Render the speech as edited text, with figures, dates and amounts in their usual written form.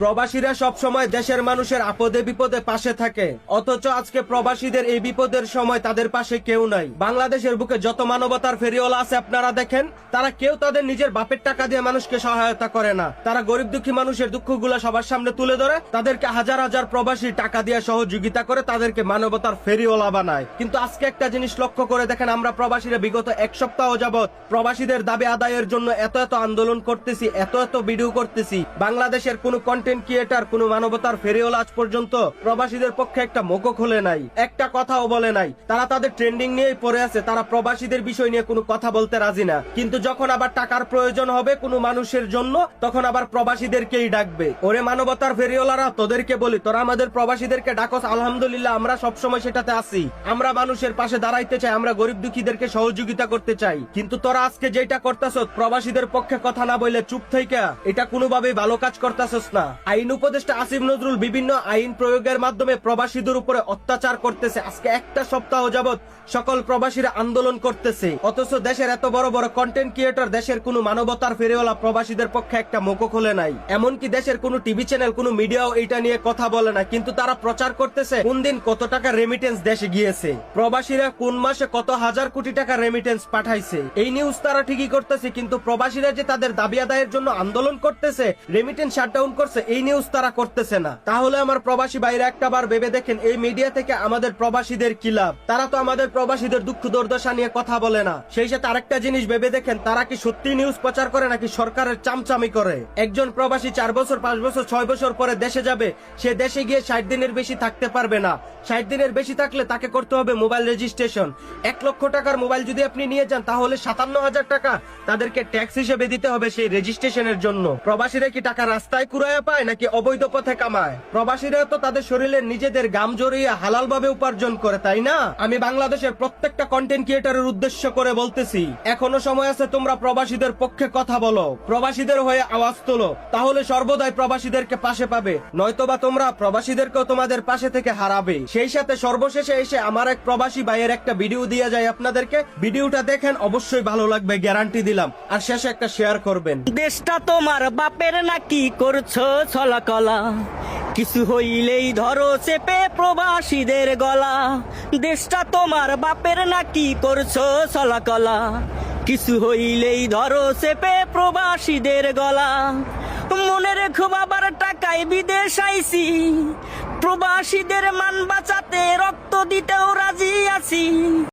প্রবাসীরা সব সময় দেশের মানুষের আপদে বিপদে পাশে থাকে, অথচ আজকে প্রবাসীদের এই বিপদের সময় তাদের পাশে কেউ নাই। বাংলাদেশের বুকে যত মানবতার ফেরিওয়ালা আছে আপনারা দেখেন, তারা কেউ তাদের নিজের বাপের টাকা দিয়ে মানুষকে সহায়তা করে না। তারা গরিব দুঃখী মানুষের দুঃখগুলো সবার সামনে তুলে ধরে, তাদেরকে হাজার হাজার প্রবাসী টাকা দিয়ে সহযোগিতা করে তাদেরকে মানবতার ফেরিওয়ালা বানায়। কিন্তু আজকে একটা জিনিস লক্ষ্য করে দেখেন, আমরা প্রবাসীরা বিগত এক সপ্তাহ যাবৎ প্রবাসীদের দাবি আদায়ের জন্য এত আন্দোলন করতেছি, এত ভিডিও করতেছি। বাংলাদেশের কোনো কন্টেন্ট ক্রিয়েটর, কোনো মানবতার ফেরিওয়ালা আজ পর্যন্ত প্রবাসীদের পক্ষে একটা মুখও খোলে নাই, একটা কথাও বলে নাই। তারা তাদের ট্রেন্ডিং নিয়েই পড়ে আছে, তারা প্রবাসীদের বিষয় নিয়ে কোনো কথা বলতে রাজি না। কিন্তু যখন আবার টাকার প্রয়োজন হবে কোনো মানুষের জন্য, তখন আবার প্রবাসীদেরকেই ডাকবে। ওরে মানবতার ফেরিওয়ালারা, তোদেরকে বলি, তোরা আমাদের প্রবাসীদেরকে ডাকস, আলহামদুলিল্লাহ আমরা সবসময় সেটাতে আছি। আমরা মানুষের পাশে দাঁড়াইতে চাই, আমরা গরিব দুঃখীদেরকে সহযোগিতা করতে চাই। কিন্তু তোরা আজকে যেটা করতেছ, প্রবাসীদের পক্ষে কথা না বলে চুপ থেকে, এটা কোনোভাবেই ভালো কাজ করতেছস না। আইন উপদেষ্টা আসিফ নজরুল বিভিন্ন আইন প্রয়োগের মাধ্যমে প্রবাসীদের উপরে অত্যাচার করতেছে। আজকে একটা সপ্তাহ যাবৎ সকল প্রবাসীরা আন্দোলন করতেছে, অথচ দেশের এত বড় বড় কন্টেন্ট ক্রিয়েটর, দেশের কোনো মানবতার ফেরিওয়ালা প্রবাসীদের পক্ষে একটা মুখও খোলে নাই। এমনকি দেশের কোনো টিভি চ্যানেল, কোনো মিডিয়াও এটা নিয়ে কথা বলে না। কিন্তু তারা প্রচার করতেছে কোন দিন কত টাকা রেমিটেন্স দেশে গিয়েছে, প্রবাসীরা কোন মাসে কত হাজার কোটি টাকা রেমিটেন্স পাঠাইছে। এই নিউজ তারা ঠিকই করতেছে, কিন্তু প্রবাসীরা যে তাদের দাবি আদায়ের জন্য আন্দোলন করতেছে, রেমিটেন্স শাটডাউন করছে, এই নিউজ তারা করতেছে না। তাহলে আমার প্রবাসী বাইরে একটা বার ভেবে দেখেন, এই মিডিয়া থেকে আমাদের প্রবাসীদের কি লাভ? তারা তো আমাদের প্রবাসীদের দুঃখ দুর্দশা নিয়ে কথা বলে না। সেই সাথে আরেকটা জিনিস ভেবে দেখেন, তারা কি সত্যি নিউজ প্রচার করে নাকি সরকারের চামচামি করে? একজন প্রবাসী 4 বছর 5 বছর 6 বছর পরে দেশে যাবে, সে দেশে গিয়ে 60 দিনের বেশি থাকতে পারবে না। 60 দিনের বেশি থাকলে তাকে করতে হবে মোবাইল রেজিস্ট্রেশন। 1 লক্ষ টাকার মোবাইল যদি আপনি নিয়ে যান, তাহলে 57,000 টাকা তাদেরকে ট্যাক্স হিসেবে দিতে হবে সেই রেজিস্ট্রেশনের জন্য। প্রবাসীরা কি টাকা রাস্তায় কুড়াইয়া পায় নাকি অবৈধ পথে কামায়? প্রবাসীরা তো তাদের শরীরের নিজেদের গাম জড়িয়ে হালাল ভাবে উপার্জন করে, তাই না? আমি বাংলাদেশের প্রত্যেকটা কন্টেন্ট ক্রিয়েটরের উদ্দেশ্য করে বলতেছি, এখনো সময় আছে, তোমরা প্রবাসীদের পক্ষে কথা বলো, প্রবাসীদের হয়ে আওয়াজ তোলো, তাহলে সর্বদাই প্রবাসীদেরকে পাশে পাবে। নয়তোবা তোমরা প্রবাসীদেরকেও তোমাদের পাশে থেকে হারাবে। সেই সাথে সর্বশেষে এসে আমার এক প্রবাসী ভাইয়ের একটা ভিডিও দিয়ে যায় আপনাদেরকে, ভিডিওটা দেখেন, অবশ্যই ভালো লাগবে, গ্যারান্টি দিলাম। আর শেষে একটা শেয়ার করবেন। দেশটা তোমার বাপের নাকি করছো ছলাকলা, কিছু হইলেই ধরো চেপে প্রবাসীদের গলা। দেশটা তোমার বাপের নাকি করছো ছলাকলা, কিছু হইলেই ধরো চেপে প্রবাসীদের গলা। মনে রেখো বাবার টাকায় বিদেশ আইছি, প্রবাসীদের মান বাঁচাতে রক্ত দিতেও রাজি আছি।